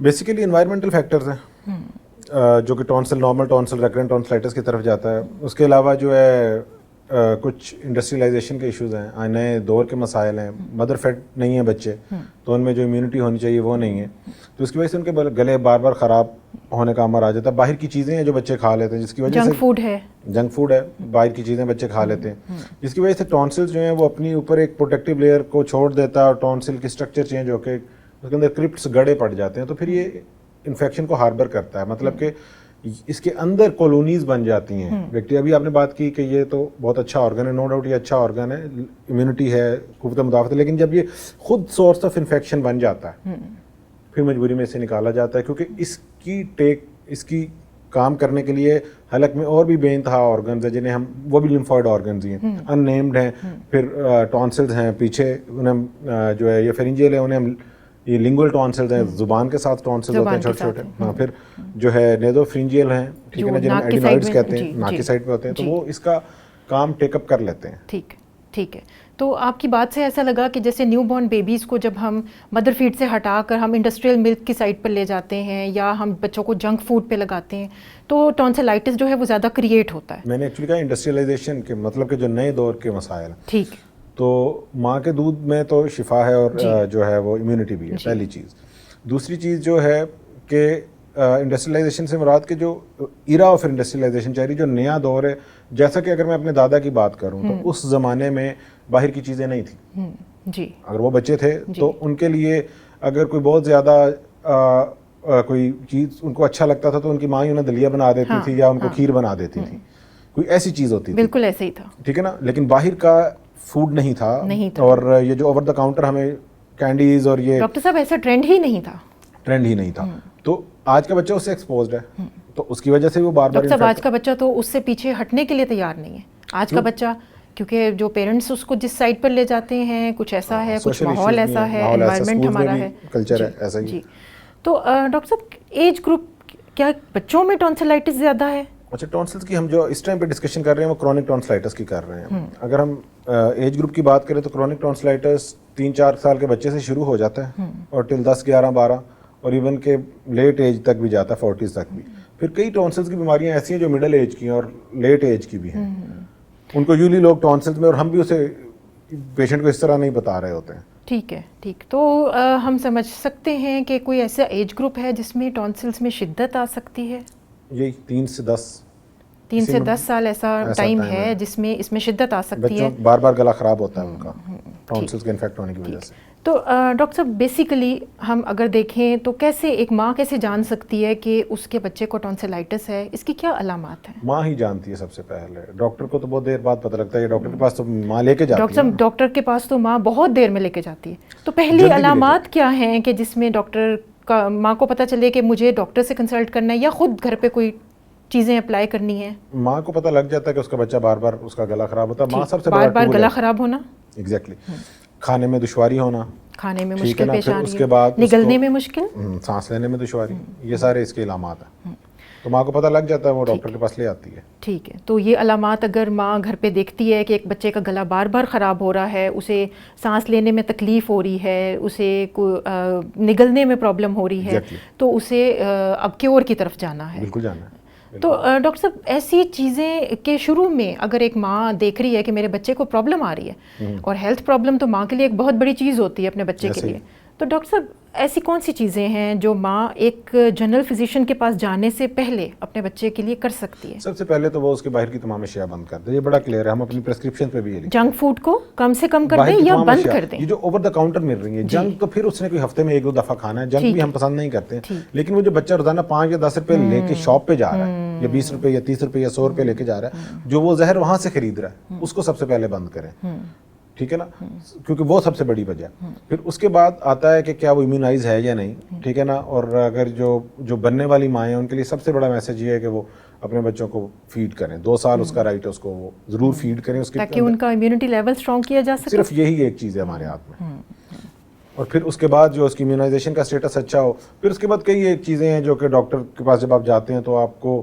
Basically environmental factors ہیں جو کہ ٹونسل، نارمل ٹونسل، ریکرنٹ ٹونسلائٹس کی طرف جاتا ہے. اس کے علاوہ جو ہے کچھ انڈسٹریلائزیشن کے ایشوز ہیں، نئے دور کے مسائل ہیں، مدر فیڈ نہیں ہیں بچے تو ان میں جو امیونٹی ہونی چاہیے وہ نہیں ہے، تو اس کی وجہ سے ان کے گلے بار بار خراب ہونے کا امر آ جاتا ہے. باہر کی چیزیں ہیں جو بچے کھا لیتے ہیں جس کی وجہ سے جنک فوڈ ہے، باہر کی چیزیں بچے کھا لیتے ہیں جس کی وجہ سے ٹونسلز جو ہیں وہ اپنی اوپر ایک پروٹیکٹیو لیئر کو چھوڑ دیتا ہے اور ٹونسل کی اسٹرکچر چینج ہو کے اس کے اندر کرپٹس گڑے پڑ جاتے ہیں، تو پھر یہ انفیکشن کو ہاربر کرتا ہے. مطلب کہ اس کے اندر کالونیز بن جاتی ہیں بیکٹیریا. ابھی آپ نے بات کی کہ یہ تو بہت اچھا آرگن ہے، نو ڈاؤٹ یہ اچھا آرگن ہے، امیونٹی ہے، قوت مدافعت ہے، لیکن جب یہ خود سورس آف انفیکشن بن جاتا ہے پھر مجبوری میں اسے نکالا جاتا ہے، کیونکہ اس کی کام کرنے کے لیے حلق میں اور بھی بے انتہا آرگنز ہیں جنہیں ہم، وہ بھی لمفوئڈ آرگنز ہی ہیں، ان نیمڈ ہیں. پھر ٹونسلز ہیں پیچھے، انہیں جو ہے یہ فیرنجیل ہے، انہیں یہ لنگول ٹونسلز ہیں، زبان کے ساتھ ٹونسلز ہوتے ہیں چھوٹے چھوٹے. ہاں پھر جو ہے نیزو فرنجیل ہیں، ٹھیک ہے نا، جنہیں ایڈینوائڈز کہتے ہیں، ناک کی سائڈ پہ ہوتے ہیں، تو وہ اس کا کام ٹیک اپ کر لیتے ہیں. ٹھیک ہے. تو آپ کی بات سے ایسا لگا کہ جیسے نیو بورن بیبیز کو جب ہم مدر فیڈ سے ہٹا کر ہم انڈسٹریل ملک کی سائڈ پر لے جاتے ہیں یا ہم بچوں کو جنک فوڈ پہ لگاتے ہیں تو ٹونسلائٹس جو ہے وہ زیادہ کریٹ ہوتا ہے. میں نے ایکچولی کہا انڈسٹریلائزیشن کے مطلب کہ جو نئے دور کے مسائل ہیں، ٹھیک، تو ماں کے دودھ میں تو شفا ہے اور جو ہے وہ امیونٹی بھی ہے، پہلی چیز. دوسری چیز جو ہے کہ انڈسٹریلائزیشن سے مراد کہ جو ایرا آف انڈسٹریلائزیشن چاہ رہی، جو نیا دور ہے، جیسا کہ اگر میں اپنے دادا کی بات کروں تو اس زمانے میں باہر کی چیزیں نہیں تھیں جی. اگر وہ بچے تھے تو ان کے لیے اگر کوئی بہت زیادہ کوئی چیز ان کو اچھا لگتا تھا تو ان کی ماں ہی انہیں دلیا بنا دیتی تھی یا ان کو کھیر بنا دیتی تھی، کوئی ایسی چیز ہوتی تھی. بالکل ایسے ہی تھا، ٹھیک ہے نا. لیکن باہر کا فوڈ نہیں تھا اور یہ جو اوور دا کاؤنٹر ہمیں کینڈیز اور یہ ڈاکٹر صاحب ایسا ٹرینڈ ہی نہیں تھا. تو آج کا بچہ اس سے ایکسپوزڈ ہے تو اس کی وجہ سے وہ بار بار. ڈاکٹر صاحب آج کا بچہ تو اس سے پیچھے ہٹنے کے لیے تیار نہیں ہے. آج کا بچہ کیونکہ جو پیرنٹس اس کو جس سائڈ پر لے جاتے ہیں کچھ ایسا ہے، کچھ ماحول ایسا ہے، انوائرمنٹ ہمارا ہے، کلچر ہے ایسا ہی. تو ڈاکٹر صاحب ایج گروپ کیا بچوں میں ٹونسلائٹس زیادہ ہے؟ اچھا، ٹونسلز کی ہم جو اس ٹائم پہ ڈسکشن کر رہے ہیں وہ کرونک ٹونسلائٹس کی کر رہے ہیں. اگر ہم ایج گروپ کی بات کریں تو کرونک ٹونسلائٹس 3-4 سال کے بچے سے شروع ہو جاتا ہے اور ٹل 10-11-12 اور ایون کہ لیٹ ایج تک بھی جاتا ہے، 40s تک بھی. پھر کئی ٹونسلز کی بیماریاں ایسی ہیں جو مڈل ایج کی ہیں اور لیٹ ایج کی بھی ہیں. ان کو یولی لوگ ٹونسلز میں، اور ہم بھی اسے پیشنٹ کو اس طرح نہیں بتا رہے ہوتے ہیں. ٹھیک ہے. تو ہم سمجھ سکتے ہیں کہ کوئی ایسا ایج گروپ ہے جس میں ٹونسلز میں شدت آ سکتی ہے؟ یہی 3 سے 10 سال ایسا ٹائم ہے جس میں اس میں شدت آ سکتی ہے. بار بار گلا خراب ہوتا ہے ان کا ٹونسلز کے انفیکٹ ہونے کی وجہ سے. تو ڈاکٹر صاحب بیسیکلی ہم اگر دیکھیں تو کیسے ایک ماں کیسے جان سکتی ہے کہ اس کے بچے کو ٹونسلائٹس ہے؟ اس کی کیا علامات ہیں؟ ماں ہی جانتی ہے سب سے پہلے. ڈاکٹر کو تو بہت دیر بعد پتہ لگتا ہے، ڈاکٹر کے پاس تو ماں لے کے جاتی ہے. ڈاکٹر صاحب ڈاکٹر کے پاس تو ماں بہت دیر میں لے کے جاتی ہے. تو پہلی علامات کیا ہیں کہ جس میں ڈاکٹر کا ماں کو پتہ چلے کہ مجھے ڈاکٹر سے کنسلٹ کرنا ہے یا خود گھر پہ کوئی چیزیں اپلائی کرنی ہے؟ ماں کو پتہ لگ جاتا ہے کہ اس کا بچہ بار بار اس کا گلا خراب ہوتا ہے. ماں سب سے بار بار گلا خراب ہونا، ایگزیکٹلی. کھانے میں دشواری ہونا، کھانے میں مشکل پیش آ اس رہی کے ہے، بعد نگلنے میں مشکل، سانس لینے میں دشواری، یہ سارے اس کے علامات ہیں. تو ماں کو پتہ لگ جاتا ہے، وہ ڈاکٹر کے پاس لے آتی ہے. ٹھیک ہے. تو یہ علامات اگر ماں گھر پہ دیکھتی ہے کہ ایک بچے کا گلا بار بار خراب ہو رہا ہے، اسے سانس لینے میں تکلیف ہو رہی ہے، اسے نگلنے میں پرابلم ہو رہی ہے، تو اسے اب کیور کی طرف جانا ہے. بالکل جانا ہے. تو ڈاکٹر صاحب ایسی چیزیں کے شروع میں اگر ایک ماں دیکھ رہی ہے کہ میرے بچے کو پرابلم آ رہی ہے، اور ہیلتھ پرابلم تو ماں کے لیے ایک بہت بڑی چیز ہوتی ہے اپنے بچے کے لیے، تو ڈاکٹر صاحب ایسی کون سی چیزیں ہیں جو ماں ایک جنرل فزیشین کے پاس جانے سے پہلے اپنے بچے کے لیے کر سکتی ہے؟ سب سے پہلے تو وہ اس کے باہر کی تمام اشیاء بند کر دیں. یہ بڑا کلیئر ہے، ہم اپنی پرسکرپشن پہ بھی یہ لکھیں. جنک فوڈ کو کم سے کم کر دیں یا بند کر دیں. یہ جو اوور دا کاؤنٹر مل رہی ہے جنک، تو پھر اس نے کوئی ہفتے میں 1-2 دفعہ کھانا ہے. جنک بھی ہم پسند نہیں کرتے، لیکن وہ جو بچہ روزانہ 5 یا 10 روپے لے کے شاپ پہ جا رہا ہے، یا 20 روپے یا 30 روپے یا 100 روپے لے کے جا رہا ہے، جو وہ زہر وہاں سے خرید رہا ہے، اس کو سب سے پہلے بند کریں. ٹھیک ہے نا، کیونکہ وہ سب سے بڑی وجہ. پھر اس کے بعد آتا ہے کہ کیا وہ امیونائز ہے یا نہیں. ٹھیک ہے نا. اور اگر جو بننے والی مائیں ہیں ان کے لیے سب سے بڑا میسج یہ ہے کہ وہ اپنے بچوں کو فیڈ کریں. 2 سال اس کا رائٹ ہے، اس کو وہ ضرور فیڈ کریں، اس کے تاکہ ان کا امیونٹی لیول اسٹرانگ کیا جا سکے. صرف یہی ایک چیز ہے ہمارے ہاتھ میں. اور پھر اس کے بعد جو اس کی امیونائزیشن کا اسٹیٹس اچھا ہو. پھر اس کے بعد کئی ایک چیزیں ہیں جو کہ ڈاکٹر کے پاس جب آپ جاتے ہیں تو آپ کو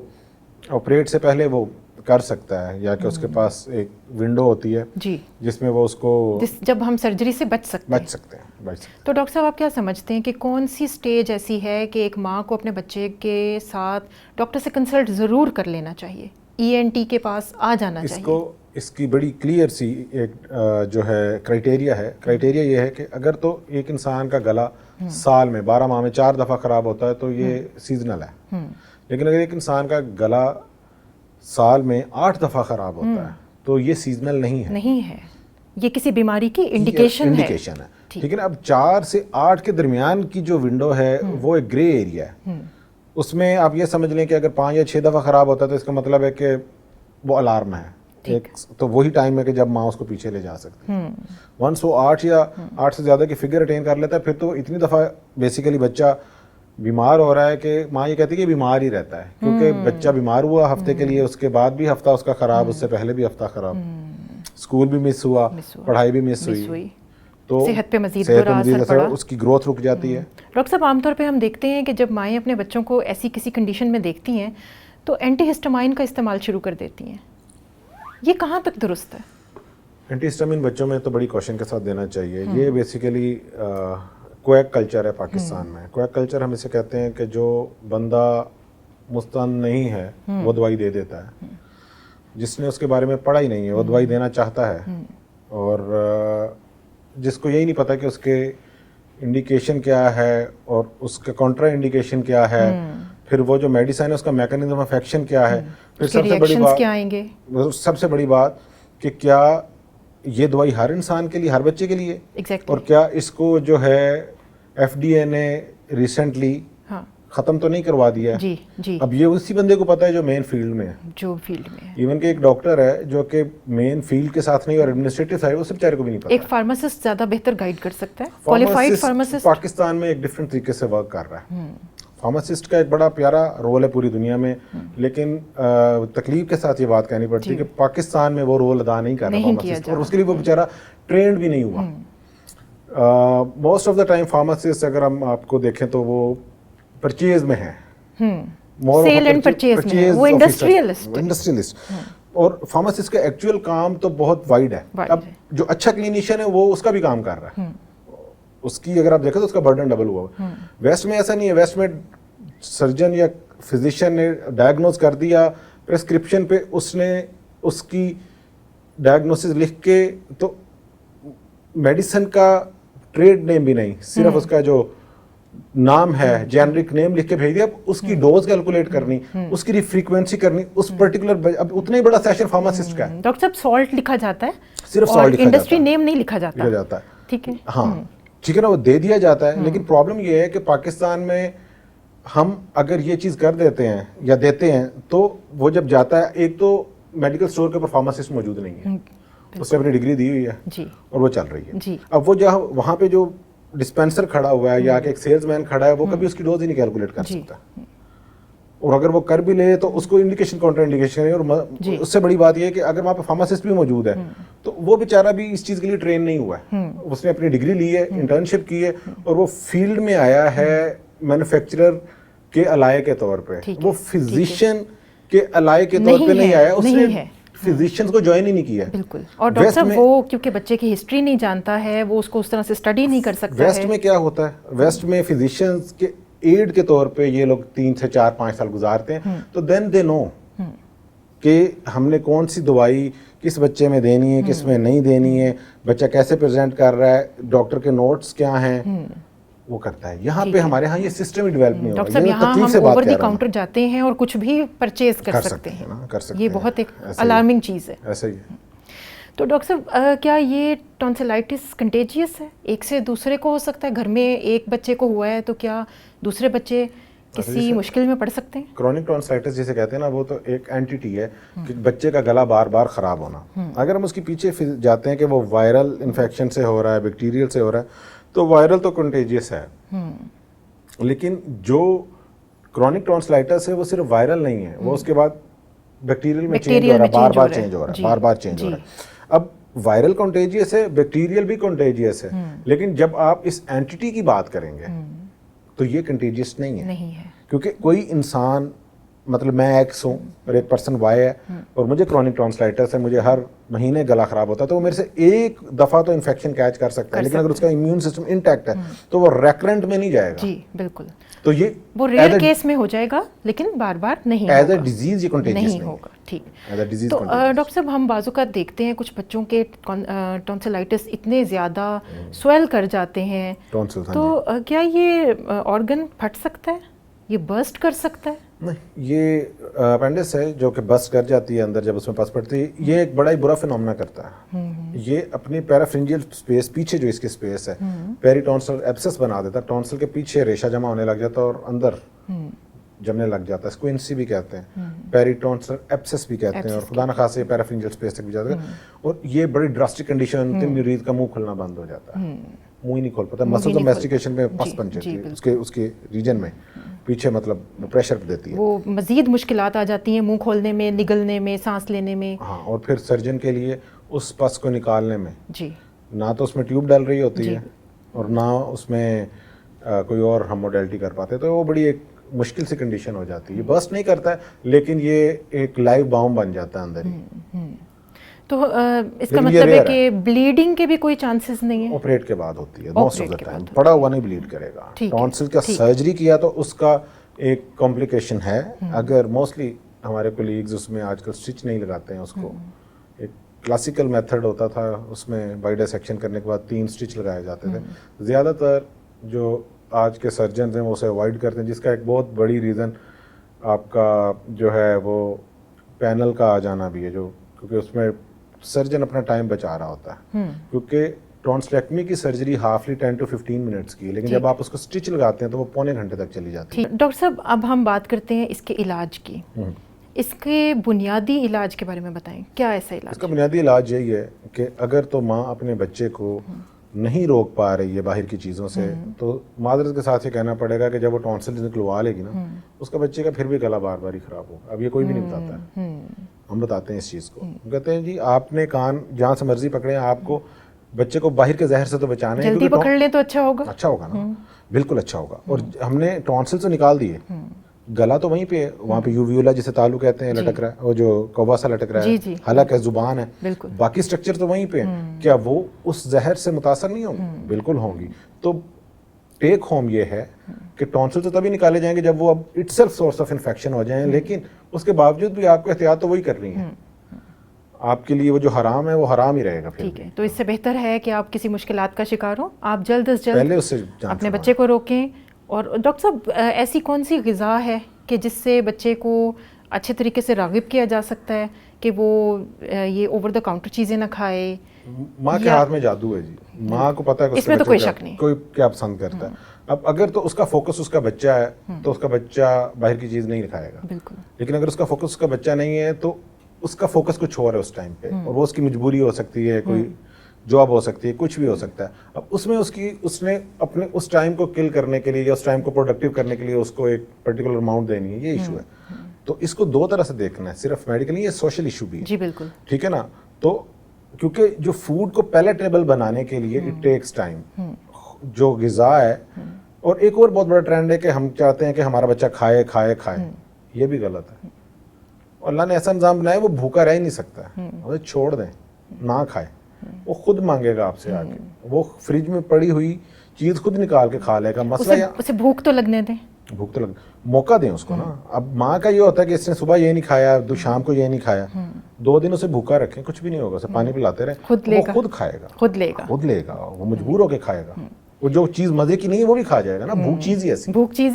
آپریٹ سے پہلے وہ کر سکتا ہے یا کہ اس کے پاس ایک ونڈو ہوتی ہے جی جس میں وہ اس کو جب ہم سرجری سے بچ سکتے ہیں. تو ڈاکٹر صاحب آپ کیا سمجھتے ہیں کہ کون سی سٹیج ایسی ہے کہ ایک ماں کو اپنے بچے کے ساتھ ڈاکٹر سے کنسلٹ ضرور کر لینا چاہیے, ENT کے پاس آ جانا چاہیے؟ اس کی بڑی کلیئر سی ایک جو ہے کرائٹیریا یہ ہے کہ اگر تو ایک انسان کا گلا سال میں 12 ماہ میں 4 دفعہ خراب ہوتا ہے تو یہ سیزنل ہے, لیکن اگر ایک انسان کا گلا سال میں 8 دفعہ خراب ہوتا ہے تو یہ سیزنل نہیں ہے, یہ کسی بیماری کی انڈیکیشن ہے. لیکن اب 4 سے 8 کے درمیان کی جو ونڈو ہے وہ ایک گرے ایریا ہے. اس میں آپ یہ سمجھ لیں کہ اگر 5 یا 6 دفعہ خراب ہوتا ہے تو اس کا مطلب ہے کہ وہ الارم ہے, تو وہی ٹائم ہے کہ جب ماں اس کو پیچھے لے جا سکتی ہے. ونس وہ 8 یا 8 سے زیادہ کی فگر اٹین کر لیتا ہے پھر تو اتنی دفعہ بیسیکلی بچہ بیمار ہو رہا ہے کہ ماں یہ کہتی ہے کہ بیمار ہی رہتا ہے, کیونکہ بچہ بیمار ہوا ہفتے کے لیے, اس کے بعد بھی ہفتہ اس کا خراب, اس سے پہلے بھی ہفتہ خراب, اسکول بھی مس ہوا, پڑھائی بھی مس ہوئی, تو صحت پہ مزید برا اثر پڑا, اس کی گروتھ رک جاتی ہے. ڈاکٹر صاحب عام طور پہ ہم دیکھتے ہیں کہ جب مائیں اپنے بچوں کو ایسی کسی کنڈیشن میں دیکھتی ہیں تو اینٹی ہسٹامائن کا استعمال شروع کر دیتی ہیں, یہ کہاں تک درست ہے؟ اینٹی ہسٹامین بچوں میں تو بڑی کوشن کے ساتھ دینا چاہیے. یہ بیسیکلی کویک کلچر ہے پاکستان میں. کویک کلچر ہم اسے کہتے ہیں کہ جو بندہ مستعد نہیں ہے وہ دوائی دے دیتا ہے, جس نے اس کے بارے میں پڑھا ہی نہیں ہے وہ دوائی دینا چاہتا ہے, اور جس کو یہی نہیں پتا کہ اس کے انڈیکیشن کیا ہے اور اس کا کانٹرا انڈیکیشن کیا ہے, پھر وہ جو میڈیسن ہے اس کا میکانزم آف ایکشن کیا ہے, پھر سب سے بڑی بات کہ کیا یہ دوائی ہر انسان کے لیے, ہر بچے کے لیے, اور کیا اس کو جو ہے FDA نے ریسنٹلی ختم تو نہیں کروا دیا ہے. اب یہ اسی بندے کو پتا ہے جو مین فیلڈ میں ہے, ایون کہ ایک ڈاکٹر ہے جو کہ مین فیلڈ کے ساتھ نہیں اور ایڈمنسٹریٹو سائڈ, اس بیچارے کو بھی نہیں پتا. ایک فارماسسٹ زیادہ بہتر گائیڈ کر سکتا ہے. کوالیفائڈ فارماسسٹ پاکستان میں ایک ڈفرینٹ طریقے سے ورک کر رہا ہے. فارماسسٹ کا ایک بڑا پیارا رول ہے پوری دنیا میں, لیکن تکلیف کے ساتھ یہ بات کہنی پڑتی ہے کہ پاکستان میں وہ رول ادا نہیں کر رہا فارماسسٹ, اور اس کے لیے وہ بیچارہ ٹرینڈ بھی نہیں ہوا. Most of the time pharmacist اگر ہم آپ کو دیکھیں تو وہ پرچیز میں ہے, سیل اینڈ پرچیز میں, وہ انڈسٹریلسٹ, اور فارماسسٹ کا ایکچوئل کام تو بہت وائڈ ہے. اب جو اچھا کلینیشین ہے وہ اس کا بھی کام کر رہا ہے, اس کی اگر آپ دیکھیں تو اس کا برڈن ڈبل ہوا. ویسٹ میں ایسا نہیں ہے, ویسٹ میں سرجن یا فزیشین نے ڈائگنوز کر دیا, پریسکرپشن پہ اس نے اس کی ڈائگنوسس لکھ کے, تو میڈیسن کا ٹریڈ نیم بھی نہیں, صرف اس کا جو نام ہے جینرک نیم لکھ کے بھیج دیا. اب اس کی ڈوز کیلکولیٹ کرنی, اس کی فریکوینسی کرنی, اس پرٹیکولر, اب اتنا ہی بڑا سیشن فارماسسٹ کا ہے. ڈاکٹر صاحب سالٹ لکھا جاتا ہے, صرف سالٹ لکھا جاتا ہے, انڈسٹری نیم نہیں لکھا جاتا. ٹھیک ہے, ہاں ٹھیک ہے نا, وہ دے دیا جاتا ہے. لیکن پرابلم یہ ہے کہ پاکستان میں ہم اگر یہ چیز کر دیتے ہیں یا دیتے ہیں تو وہ جب جاتا ہے, ایک تو میڈیکل اسٹور کے اوپر فارماسسٹ موجود نہیں ہے, اس نے اپنی ڈگری دی ہوئی ہے اور وہ چل رہی ہے. اب وہ جہاں وہاں پہ جو ڈسپینسر کھڑا ہوا ہے یا کہ ایک سیلز مین کھڑا ہے, وہ کبھی اس کی ڈوز ہی نہیں کیلکولیٹ کر سکتا, اور اگر وہ کر بھی لے تو اس کو انڈیکیشن کانٹرا انڈیکیشن ہے. اور اس سے بڑی بات یہ ہے کہ اگر وہاں پہ فارماسسٹ بھی موجود ہے تو وہ بیچارہ بھی اس چیز کے لیے ٹرین نہیں ہوا ہے. اس نے اپنی ڈگری لی ہے, انٹرنشپ کی ہے, اور وہ فیلڈ میں آیا ہے مینوفیکچرر کے الائے کے طور پہ, وہ فزیشین کے الائے کے طور پہ نہیں آیا, اس نے فزیشینز کو جوائن ہی نہیں کیا. بالکل. اور ڈاکٹر صاحب وہ کیونکہ بچے کی ہسٹری نہیں جانتا ہے, وہ اس کو اس طرح سے اسٹڈی نہیں کر سکتا ہے. ویسٹ میں کیا ہوتا ہے, ویسٹ میں فزیشینز کے ایڈ کے طور پہ یہ لوگ 3 سے 4 5 سال گزارتے ہیں, تو دین دے نو کہ ہم نے کون سی دوائی کس بچے میں دینی ہے, کس میں نہیں دینی ہے, بچہ کیسے پریزنٹ کر رہا ہے, ڈاکٹر کے نوٹس کیا ہیں, وہ کرتا ہے. یہاں پہ ہمارے ہاں یہ سسٹم ہی ڈیولپ نہیں ہو رہا. ڈاکٹر صاحب یہاں ہم اوور دی کاؤنٹر جاتے ہیں اور کچھ بھی پرچیز کر سکتے ہیں, یہ بہت ایک الارمنگ چیز ہے. ایسا ہی ہے. تو ڈاکٹر صاحب کیا یہ ٹونسلائٹس کنٹیجیس ہے, ایک سے دوسرے کو ہو سکتا ہے؟ گھر میں ایک بچے کو ہوا ہے تو کیا دوسرے بچے کسی مشکل میں پڑ سکتے ہیں؟ کرونک ٹونسلائٹس جسے کہتے ہیں نا, وہ تو ایک اینٹیٹی ہے کہ بچے کا گلا بار بار خراب ہونا. اگر ہم اس کے پیچھے جاتے ہیں کہ وہ وائرل انفیکشن سے ہو رہا ہے, بیکٹیریل سے ہو رہا ہے, تو وائرل تو کنٹیجیس ہے, لیکن جو کرونک ٹونسلائٹس ہے وہ صرف وائرل نہیں ہے, وہ اس کے بعد بیکٹیریل میں چینج ہو رہا ہے, بار بار چینج ہو رہا ہے, بار بار چینج ہو رہا ہے. اب وائرل کنٹیجیس ہے, بیکٹیریل بھی کنٹیجیس ہے, لیکن جب آپ اس اینٹیٹی کی بات کریں گے تو یہ کنٹیجیس نہیں ہے, کیونکہ کوئی انسان مطلب میں ایکس ہوں اور ایک پرسن وائی ہے اور مجھے کرونک ٹونسلائٹس ہے, مجھے ہر مہینے گلا خراب ہوتا ہے, تو وہ میرے سے ایک دفعہ تو انفیکشن کیچ کر سکتا ہے, لیکن اگر اس کا امیون سسٹم انٹیکٹ ہے تو وہ ریکرنٹ میں نہیں جائے گا. جی بالکل, تو یہ وہ ریئر کیس میں ہو جائے گا لیکن بار بار نہیں ایز اے ڈیزیز یہ کنٹیجیس نہیں ہوگا. ٹھیک, ایز اے ڈیزیز. تو ڈاکٹر صاحب ہم بعض اوقات دیکھتے ہیں کچھ بچوں کے ٹونسلائٹس اتنے زیادہ سویل کر جاتے ہیں, تو کیا یہ آرگن پھٹ سکتا ہے, یہ برسٹ کر سکتا ہے؟ نہیں, یہ اپینڈس ہے جو کہ برسٹ کر جاتی ہے اندر جب اس میں پس پڑتی ہے, یہ ایک بڑا ہی برا فینومنا کرتا ہے. یہ اپنی پیرافرنجیل اسپیس پیچھے جو اس کی اسپیس ہے پیری ٹونسل ایبسس بنا دیتا ہے, ٹونسل کے پیچھے ریشہ جمع ہونے لگ جاتا ہے اور اندر جمنے لگ جاتا ہے. اسکوئنسی بھی کہتے ہیں, پیری ٹونسل ایبسس بھی کہتے ہیں, اور خدا نخواستہ یہ پیرافرنجیل اسپیس تک بھی جاتا ہے. اور یہ بڑی ڈراسٹک کنڈیشن کہ مریض کا منہ کھلنا بند ہو جاتا ہے, منہ ہی نہیں کھول پاتا, مسلز میسٹیکیشن میں پس بن جاتی ہے اس کے ریجن میں پیچھے, مطلب پریشر دیتی ہے, وہ مزید مشکلات آ جاتی ہیں منہ کھولنے میں, نگلنے میں, سانس لینے میں. ہاں, اور پھر سرجن کے لیے اس پس کو نکالنے میں جی نہ تو اس میں ٹیوب ڈال رہی ہوتی ہے اور نہ اس میں کوئی اور ہم موڈیلٹی کر پاتے, تو وہ بڑی ایک مشکل سی کنڈیشن ہو جاتی ہے. یہ برسٹ نہیں کرتا ہے لیکن یہ ایک لائیو باؤم بن جاتا ہے اندر ہی. تو اس کا مطلب ہے کہ بلیڈنگ کے بھی کوئی چانسز نہیں ہیں؟ آپریٹ کے بعد ہوتی ہے موسٹ آف دا ٹائم, پڑا ہوا نہیں بلیڈ کرے گا. ٹونسل کا سرجری کیا تو اس کا ایک کمپلیکیشن ہے. اگر موسٹلی ہمارے کولیگز اس میں آج کل سٹچ نہیں لگاتے ہیں, اس کو ایک کلاسیکل میتھڈ ہوتا تھا, اس میں بائی ڈائسیکشن کرنے کے بعد 3 سٹچ لگائے جاتے تھے. زیادہ تر جو آج کے سرجنز ہیں وہ اسے اوائڈ کرتے ہیں, جس کا ایک بہت بڑی ریزن آپ کا جو ہے وہ پینل کا آ جانا بھی ہے, جو کیونکہ اس میں سرجن اپنا ٹائم بچا رہا ہوتا ہے. کیونکہ ٹونسلیکٹمی کی سرجری ہافلی 10 to 15 منٹس کی ہے, لیکن جب آپ اس کو سٹچ لگاتے ہیں تو وہ پونے گھنٹے تک چلی جاتی ہے. ڈاکٹر صاحب اب ہم بات کرتے ہیں اس کے علاج کی. اس کے بنیادی علاج کے بارے میں بتائیں, کیا ایسا علاج؟ اس کا بنیادی علاج یہی ہے کہ اگر تو ماں اپنے بچے کو نہیں روک پا رہی ہے باہر کی چیزوں سے, تو معذرت کے ساتھ یہ کہنا پڑے گا کہ جب وہ ٹونسل نکلوا لے گی نا, اس کا بچے کا پھر بھی گلا بار بار ہی خراب ہوگا. اب یہ کوئی بھی نہیں بتاتا ہے, ہم بتاتے ہیں اس چیز کو. ہم کہتے ہیں جی آپ نے کان جہاں سے مرضی پکڑے, آپ کو بچے کو باہر کے زہر سے تو بچانا ہے, جلدی پکڑ لیں تو اچھا ہوگا. اچھا ہوگا نا, بالکل اچھا ہوگا. اور ہم نے ٹونسل سے نکال دیے, گلا تو وہیں پہ, وہاں پہ یوویولا جسے تالو کہتے ہیں لٹک رہا ہے, وہ جو کوبا سا لٹک رہا ہے, حلق ہے, زبان ہے, باقی سٹرکچر تو وہیں پہ ہے. کیا وہ اس زہر سے متاثر نہیں ہوں گی؟ بالکل ہوں گی. تو ٹیک ہوم یہ ہے کہ ٹونسل تو تبھی نکالے جائیں گے جب وہ اب itself source of infection ہو جائیں, لیکن اس کے باوجود بھی آپ کو احتیاط تو وہی کر رہی ہیں. آپ کے لیے وہ جو حرام ہے وہ حرام ہی رہے گا. ٹھیک ہے, تو اس سے بہتر ہے کہ آپ کسی مشکلات کا شکار ہوں, آپ جلد از جلد پہلے اس سے اپنے بچے کو روکیں. اور ڈاکٹر صاحب ایسی کون سی غذا ہے کہ جس سے بچے کو اچھے طریقے سے راغب کیا جا سکتا ہے کہ وہ یہ اوور دا کاؤنٹر چیزیں نہ کھائے؟ ماں کے ہاتھ میں جادو ہے جی, ماں کو پتہ ہے کہ اس میں تو کوئی شک نہیں, کوئی کیا پسند کرتا ہے. اب اگر تو اس کا فوکس اس کا بچہ ہے تو اس کا بچہ باہر کی چیز نہیں کھائے گا. بالکل. لیکن اگر اس کا فوکس اس کا بچہ نہیں ہے تو اس کا فوکس کچھ اور ہے اس ٹائم پہ, اور وہ اس کی مجبوری ہو سکتی ہے, کوئی جاب ہو سکتی ہے, کچھ بھی ہو سکتا ہے. اب اس میں اس نے اپنے اس ٹائم کو کل کرنے کے لیے یا اس ٹائم کو پروڈکٹیو کرنے کے لیے اس کو ایک پرٹیکولر اماؤنٹ دینی ہے, یہ ایشو ہے. تو اس کو 2 طرح سے دیکھنا ہے, صرف میڈیکلی, یہ سوشل ایشو بھی ہے. جی بالکل, ٹھیک ہے نا. تو کیونکہ جو فوڈ کو پیلیٹیبل بنانے کے لیے اٹ ٹیکس ٹائم, جو غذا ہے. اور ایک اور بہت بڑا ٹرینڈ ہے کہ ہم چاہتے ہیں کہ ہمارا بچہ کھائے کھائے کھائے, یہ بھی غلط ہے. اللہ نے ایسا نظام بنایا وہ بھوکا رہ ہی نہیں سکتا, اسے چھوڑ دیں, نہ کھائے, وہ خود مانگے گا آپ سے آ کے, وہ فریج میں پڑی ہوئی چیز خود نکال کے کھا لے گا. مسئلہ اسے بھوک تو لگنے دیں, بھوک تو موقع دیں اس کو نا. اب ماں کا یہ ہوتا ہے کہ اس نے صبح یہ نہیں کھایا, شام کو یہ نہیں کھایا, 2 دن اسے بھوکا رکھیں, کچھ بھی نہیں ہوگا, اسے پانی پلاتے رہیں, وہ خود کھائے گا, خود لے گا, وہ مجبور ہو کے کھائے گا. وہ جو چیز مزے کی نہیں ہے وہ بھی کھا جائے گا نا, بھوک چیز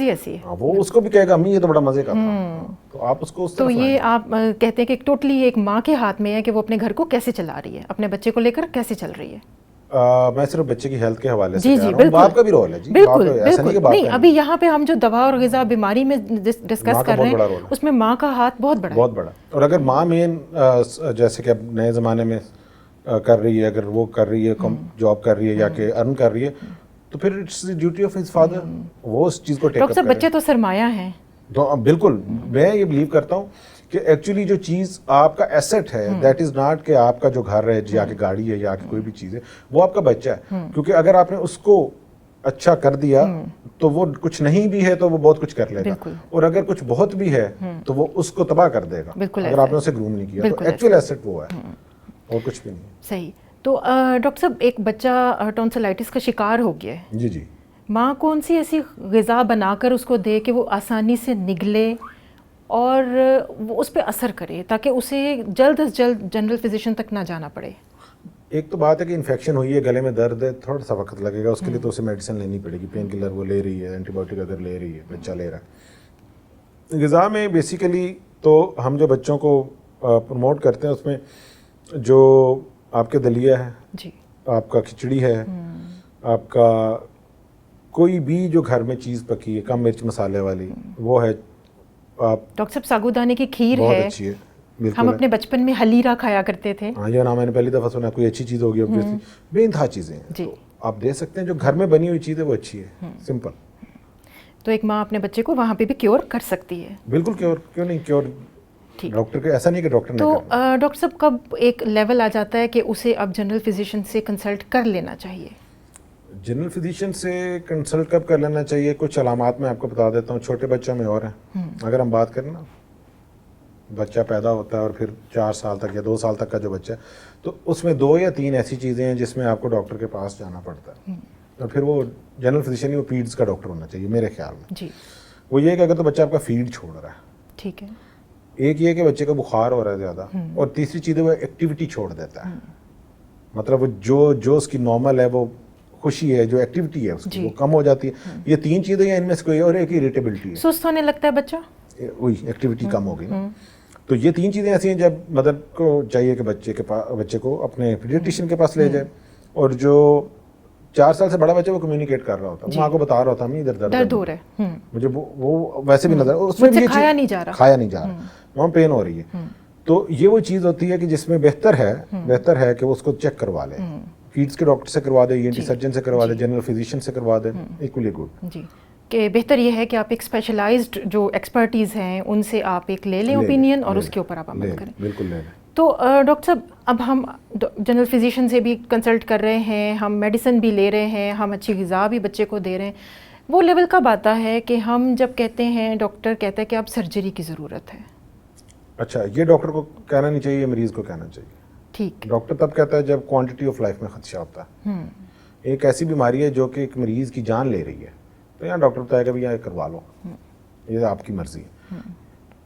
ہی ایسی ہے. وہ اس کو بھی کہے گا امی یہ تو بڑا مزے کا تھا. تو آپ اس کو اس طرح, تو یہ آپ کہتے ہیں کہ ٹوٹلی ایک ماں کے ہاتھ میں ہے کہ وہ اپنے گھر کو کیسے چلا رہی ہے, اپنے بچے کو لے کر کیسے چل رہی ہے. میں صرف بچے کی ہیلتھ کے حوالے سے کہہ رہا ہوں, باپ کا بھی رول ہے جی. بالکل نہیں, ابھی یہاں پہ ہم جو دوا اور غذا بیماری میں ڈسکس کر رہے ہیں اس میں ماں کا ہاتھ بہت بڑا. اور اگر ماں مین جیسے کہ اب نئے زمانے میں کر رہی ہے, اگر وہ کر رہی ہے, جاب کر رری ہے یا کہ ارن کر رہی ہے, تو پھر it's the duty of his father, وہ اس چیز کو ٹیک اپ کرے. ڈاکٹر صاحب بچے تو سرمایہ ہیں. تو بالکل میں یہ بلیو کرتا ہوں کہ ایکچولی جو چیز آپ کا ایسٹ ہے دیٹ از ناٹ کہ آپ کا جو گھر ہے یا کہ گاڑی ہے یا کہ کوئی بھی چیز ہے, وہ آپ کا بچہ ہے. کیونکہ اگر آپ نے اس کو اچھا کر دیا تو وہ کچھ نہیں بھی ہے تو وہ بہت کچھ کر لے گا, اور اگر کچھ بہت بھی ہے تو وہ اس کو تباہ کر دے گا اگر آپ نے اسے گروم نہیں کیا. تو ایکچوئل ایسٹ وہ ہے اور کچھ بھی نہیں. صحیح. تو ڈاکٹر صاحب ایک بچہ ٹونسلائٹس کا شکار ہو گیا ہے, جی جی, ماں کون سی ایسی غذا بنا کر اس کو دے کہ وہ آسانی سے نگلے اور وہ اس پہ اثر کرے تاکہ اسے جلد از جلد جنرل فزیشین تک نہ جانا پڑے؟ ایک تو بات ہے کہ انفیکشن ہوئی ہے, گلے میں درد ہے, تھوڑا سا وقت لگے گا, اس کے لیے تو اسے میڈیسن لینی پڑے گی, پین کلر وہ لے رہی ہے, اینٹی بایوٹک اگر لے رہی ہے, بچہ لے رہا ہے. غذا میں بیسیکلی تو ہم جو بچوں کو پروموٹ کرتے ہیں اس میں جو آپ کے دلیا ہے, جی, آپ کا کھچڑی ہے, آپ کا کوئی بھی جو گھر میں چیز پکی ہے کم مرچ مسالے والی وہ ہے. آپ ڈاکٹر صاحب ساگودانے کی کھیر بہت ہے, اچھی ہے, ہم اپنے بچپن میں حلیرہ کھایا کرتے تھے. ہاں یہ نام میں نے پہلی دفعہ سنا, کوئی اچھی چیز ہوگی obviously, بے انتہا چیزیں ہیں تو آپ دے سکتے ہیں. جو گھر میں بنی ہوئی چیز ہے وہ اچھی ہے, سمپل. تو ایک ماں اپنے بچے کو وہاں پہ بھی کیور کر سکتی ہے. بالکل کیور, کیوں نہیں کیور, ڈاکٹر کے ایسا نہیں کہ ڈاکٹر نے تو ڈاکٹر صاحب کب ایک لیول آ جاتا ہے کہ اسے اب جنرل فزیشین سے کنسلٹ کر لینا چاہیے؟ جنرل فزیشین سے کنسلٹ کب کر لینا چاہیے؟ کچھ علامات میں آپ کو بتا دیتا ہوں. چھوٹے بچوں میں اور ہیں, اگر ہم بات کریں نا, بچہ پیدا ہوتا ہے اور پھر 4 سال تک یا 2 سال تک کا جو بچہ ہے تو اس میں 2 یا 3 ایسی چیزیں ہیں جس میں آپ کو ڈاکٹر کے پاس جانا پڑتا ہے. اور پھر وہ جنرل فزیشین وہ پیڈز کا ڈاکٹر ہونا چاہیے میرے خیال میں. جی, وہ یہ کہ اگر تو بچہ آپ کا فیڈ چھوڑ رہا ہے, ٹھیک ہے, ایک یہ کہ بچے کا بخار ہو رہا ہے زیادہ, اور تیسری چیز ہے وہ ایکٹیویٹی چھوڑ دیتا ہے. مطلب وہ جو اس کی نارمل ہے, وہ خوشی ہے, جو ایکٹیویٹی ہے اس کی وہ کم ہو جاتی ہے. یہ 3 چیزیں ہیں, ان میں سے کوئی اور ایک اریٹیبلٹی ہے, سست ہونے لگتا ہے بچہ, وہی ایکٹیویٹی کم ہو گئی نا. تو یہ 3 چیزیں ایسی ہیں جب مدر کو چاہیے کہ بچے کو اپنے پیڈیاٹریشین کے پاس لے جائے. اور جو 4 سال سے بڑا بچہ وہ کمیونیکیٹ کر رہا ہوتا ہے, ماں کو بتا رہا ہوتا ہے ادھر درد ہو رہا ہے, مجھے وہ ویسے بھی نظر, اس میں کھایا نہیں جا رہا, وہاں پین ہو رہی ہے. تو یہ وہ چیز ہوتی ہے کہ جس میں بہتر ہے کہ وہ اس کو چیک کروا لے, فیڈز کے ڈاکٹر سے کروا دے, ENT سرجن سے کروا دے, جنرل فزیشین سے کروا دے, ایکولی گڈ. جی, کہ بہتر یہ ہے کہ آپ ایک اسپیشلائزڈ جو ایکسپرٹیز ہیں ان سے آپ ایک لے لیں اوپینین اور اس کے اوپر آپ عمل کریں. بالکل لے لیں. تو ڈاکٹر صاحب اب ہم جنرل فزیشین سے بھی کنسلٹ کر رہے ہیں, ہم میڈیسن بھی لے رہے ہیں, ہم اچھی غذا بھی بچے کو دے رہے ہیں, وہ لیول کب آتا ہے کہ ہم جب کہتے ہیں, ڈاکٹر کہتا ہے کہ اب سرجری کی ضرورت ہے؟ اچھا, یہ ڈاکٹر کو کہنا نہیں چاہیے, مریض کو کہنا چاہیے. ٹھیک, ڈاکٹر تب کہتا ہے جب کوانٹٹی آف لائف میں خدشہ ہوتا ہے. ایک ایسی بیماری ہے جو کہ ایک مریض کی جان لے رہی ہے, تو یہاں ڈاکٹر بتائے گا بھی یہاں کروا لو, یہ آپ کی مرضی ہے.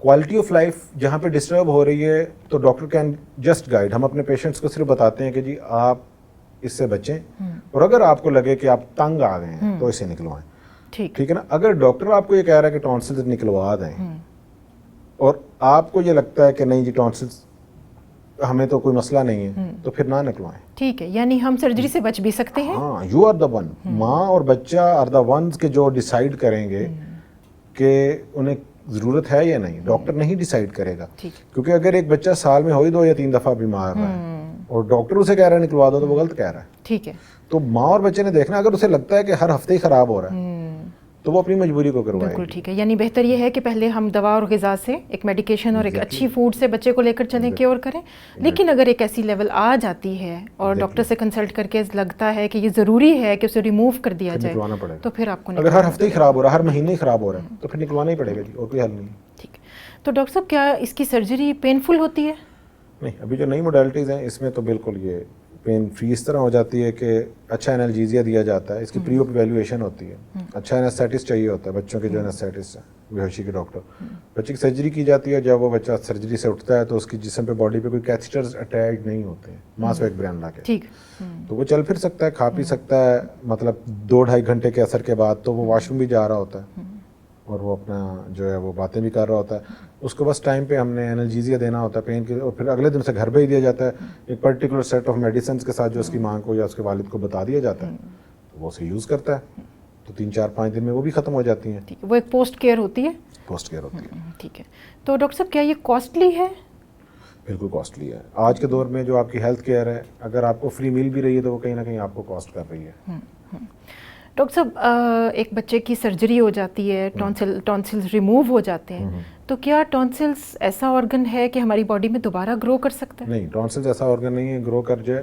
کوالٹی آف لائف جہاں پہ ڈسٹرب ہو رہی ہے تو ڈاکٹر کین جسٹ گائیڈ. ہم اپنے پیشنٹس کو صرف بتاتے ہیں کہ جی آپ اس سے بچیں, اور اگر آپ کو لگے کہ آپ تنگ آ گئے ہیں تو اسے نکلوائیں. ٹھیک ہے نا. اگر ڈاکٹر آپ کو یہ کہہ رہا ہے کہ ٹونسلز نکلوا دیں اور آپ کو یہ لگتا ہے کہ نہیں جی ٹونسلز ہمیں تو کوئی مسئلہ نہیں ہے, تو پھر نہ نکلوائیں. ٹھیک ہے, یعنی ہم سرجری سے بچ بھی سکتے ہیں. ہاں, یو آر دا ون. ماں اور بچہ آر دا ونز کے جو ڈیسائیڈ کریں گے کہ انہیں ضرورت ہے یا نہیں. ڈاکٹر نہیں ڈیسائیڈ کرے گا, کیونکہ اگر ایک بچہ سال میں ہوئی 2 یا 3 دفعہ بیمار رہا ہے اور ڈاکٹر اسے کہہ رہا ہے نکلوا دو, تو وہ غلط کہہ رہا ہے. ٹھیک ہے, تو ماں اور بچے نے دیکھنا, اگر اسے لگتا ہے کہ ہر ہفتے ہی خراب ہو رہا ہے تو وہ اپنی مجبوری کو کروائے. بالکل ٹھیک ہے, یعنی بہتر یہ ہے کہ پہلے ہم دوا اور غذا سے, ایک میڈیکیشن اور ایک اچھی فوڈ سے بچے کو لے کر چلیں, کیور کریں. لیکن اگر ایک ایسی لیول آ جاتی ہے اور ڈاکٹر سے کنسلٹ کر کے لگتا ہے کہ یہ ضروری ہے کہ اسے ریموو کر دیا جائے, تو پھر آپ کو اگر ہر ہفتے ہی خراب ہو رہا ہے, ہر مہینے ہی خراب ہو رہا ہے, تو پھر نکلوانا ہی پڑے گا جی, اور کوئی حل نہیں. ٹھیک ہے. تو ڈاکٹر صاحب کیا اس کی سرجری پینفل ہوتی ہے؟ نہیں, ابھی جو نئی موڈیلٹیز ہیں اس میں تو بالکل یہ پین فری اس طرح ہو جاتی ہے کہ اچھا انالجیزیا دیا جاتا ہے, اس کی پری اوپ ایویلویشن ہوتی ہے, اچھا انیسٹھیٹسٹ چاہیے ہوتا ہے بچوں کے جو انیسٹھیٹسٹ ہیں, بے ہوشی کے ڈاکٹر. بچے کی سرجری کی جاتی ہے, جب وہ بچہ سرجری سے اٹھتا ہے تو اس کی جسم پہ باڈی پہ کوئی کیتھیٹرز اٹیچ نہیں ہوتے ہیں, ماس ویک برین لا کے. ٹھیک, تو وہ چل پھر سکتا ہے, کھا پی سکتا ہے, مطلب 2-2.5 گھنٹے کے اثر کے بعد تو وہ واش روم بھی جا رہا ہوتا ہے اور وہ اپنا جو ہے وہ باتیں بھی کر رہا ہوتا ہے. اس کو بس ٹائم پہ ہم نے انالجیزیا دینا ہوتا ہے پین کی, اور پھر اگلے دن سے گھر بھیج دیا جاتا ہے ایک پرٹیکولر سیٹ آف میڈیسنز کے ساتھ جو اس کی ماں کو یا اس کے والد کو بتا دیا جاتا ہے, تو وہ اسے یوز کرتا ہے, تو 3-4-5 دن میں وہ بھی ختم ہو جاتی ہیں. وہ ایک پوسٹ کیئر ہوتی ہے. پوسٹ کیئر ہوتی ہے. ٹھیک ہے. تو ڈاکٹر صاحب کیا یہ کاسٹلی ہے؟ بالکل کاسٹلی ہے. آج کے دور میں جو آپ کی ہیلتھ کیئر ہے, اگر آپ کو فری مل بھی رہی ہے تو وہ کہیں نہ کہیں آپ کو کاسٹ کر رہی ہے. ڈاکٹر صاحب ایک بچے کی سرجری ہو جاتی ہے, ٹونسلز ریموو ہو جاتے ہیں, تو کیا ٹونسلز ایسا آرگن ہے کہ ہماری باڈی میں دوبارہ گرو کر سکتا ہے؟ نہیں, ٹونسلز ایسا آرگن نہیں ہے گرو کر جائے.